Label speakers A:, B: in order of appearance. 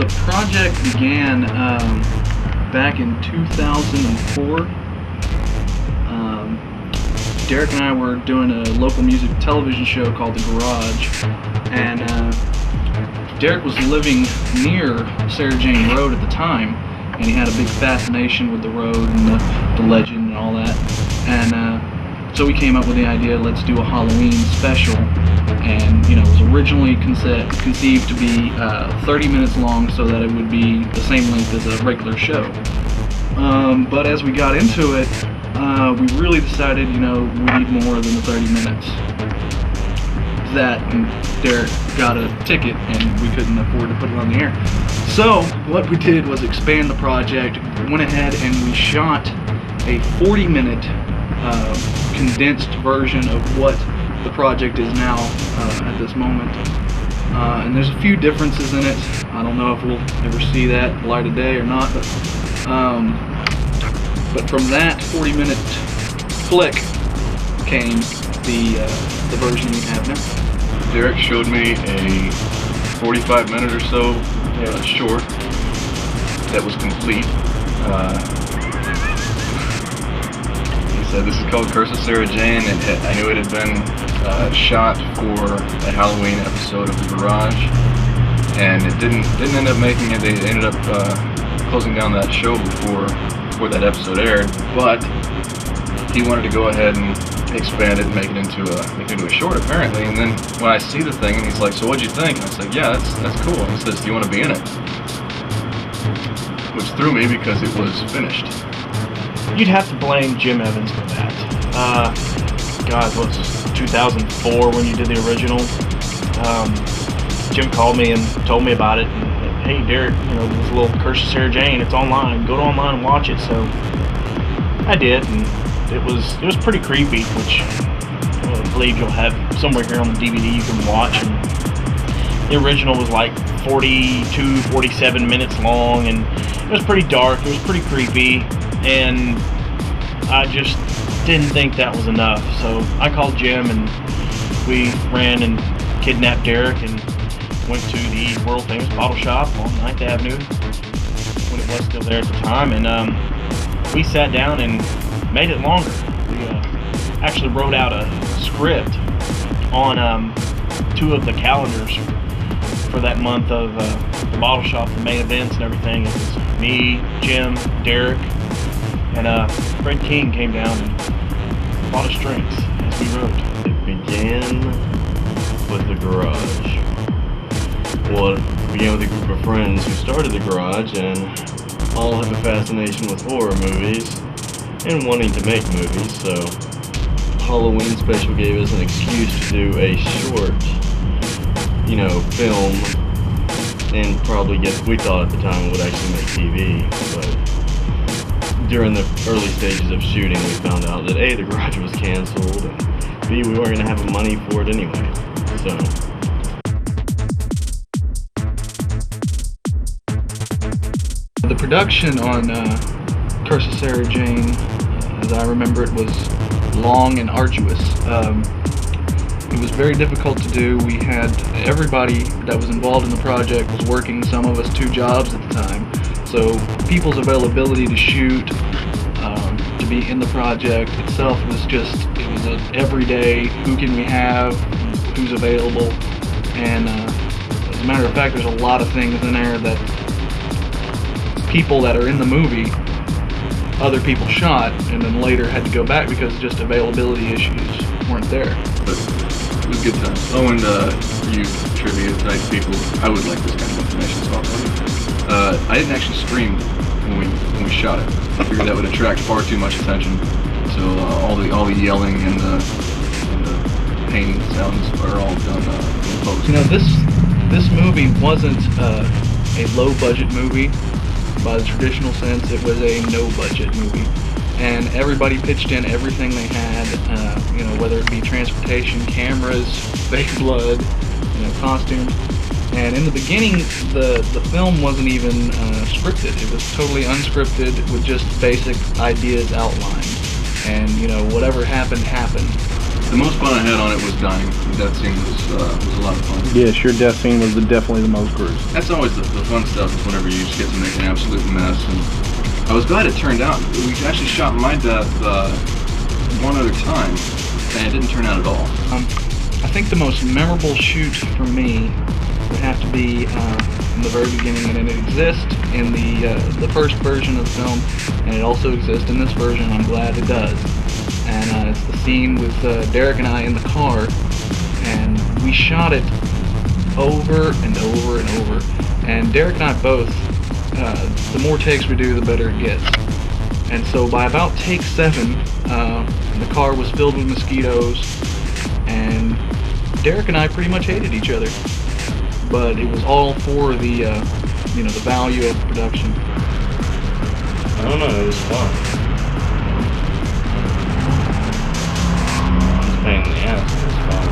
A: project began back in 2004. Derek and I were doing a local music television show called The Garage, and Derek was living near Sarah Jane Road at the time, and he had a big fascination with the road and the legend and all that. And so we came up with the idea, let's do a Halloween special. And it was originally conceived to be 30 minutes long, so that it would be the same length as a regular show. But as we got into it, we really decided, we need more than the 30 minutes. That and Derek got a ticket, and we couldn't afford to put it on the air. So what we did was expand the project. We went ahead and we shot a 40-minute condensed version of what the project is now at this moment. And there's a few differences in it. I don't know if we'll ever see that light of day or not, but from that 40-minute flick came the version we have now.
B: Derek showed me a 45-minute or so short that was complete. He said this is called Curse of Sarah Jane, and I knew it had been shot for a Halloween episode of The Garage, and it didn't end up making it. They ended up closing down that show before that episode aired, but he wanted to go ahead and expand it and make it into a short apparently. And then when I see the thing, and he's like, "So what'd you think?" And I was like, "Yeah, that's cool." And he says, "Do you want to be in it?" Which threw me because it was finished.
C: You'd have to blame Jim Evans for that. God, what's 2004 when you did the original? Jim called me and told me about it. And, hey, Derek, there's a little Curse of Sarah Jane. It's online. Go to online and watch it. So I did, and it was pretty creepy, which I believe you'll have somewhere here on the DVD you can watch. And the original was like 42, 47 minutes long, and it was pretty dark. It was pretty creepy, and I just didn't think that was enough. So I called Jim, and we ran and kidnapped Derek and went to the world famous bottle shop on 9th Avenue when it was still there at the time, and we sat down and made it longer. We actually wrote out a script on 2 of the calendars for that month of the bottle shop, the main events and everything. It was me, Jim, Derek, and Fred King came down and bought us drinks as we wrote.
D: It began with The Garage. Well, it began with a group of friends who started The Garage and all have a fascination with horror movies and wanting to make movies, so Halloween special gave us an excuse to do a short, film, and probably we thought at the time it would actually make TV, but during the early stages of shooting we found out that A, The Garage was canceled, and B, we weren't going to have the money for it anyway, so...
A: The production on Curse of Sarah Jane, as I remember it, was long and arduous. It was very difficult to do. We had everybody that was involved in the project was working, some of us 2 jobs at the time. So people's availability to shoot, to be in the project itself was it was an everyday, who can we have, who's available, and as a matter of fact, there's a lot of things in there that people that are in the movie, other people shot and then later had to go back because just availability issues weren't there.
B: But it was good times. Oh, and for you trivia type people, I would like this kind of information, so I didn't actually scream when we shot it. I figured that would attract far too much attention. So all the yelling and the pain sounds are all done in post.
A: This movie wasn't a low budget movie. By the traditional sense, it was a no-budget movie, and everybody pitched in everything they had, whether it be transportation, cameras, fake blood, costumes. And in the beginning, the film wasn't even scripted. It was totally unscripted with just basic ideas outlined, and whatever happened.
B: The most fun I had on it was dying. The death scene was a lot of fun.
A: Yes, your death scene was definitely the most gruesome.
B: That's always the fun stuff, is whenever you just get to make an absolute mess. And I was glad it turned out. We actually shot my death one other time, and it didn't turn out at all.
A: I think the most memorable shoot for me would have to be in the very beginning, and it exists in the first version of the film, and it also exists in this version, and I'm glad it does. And it's the scene with Derek and I in the car, and we shot it over and over and over. And Derek and I both, the more takes we do, the better it gets. And so by about take 7, the car was filled with mosquitoes, and Derek and I pretty much hated each other. But it was all for the, the value of the production.
D: I don't know, it was fun. It's a pain in the ass, but it's fun.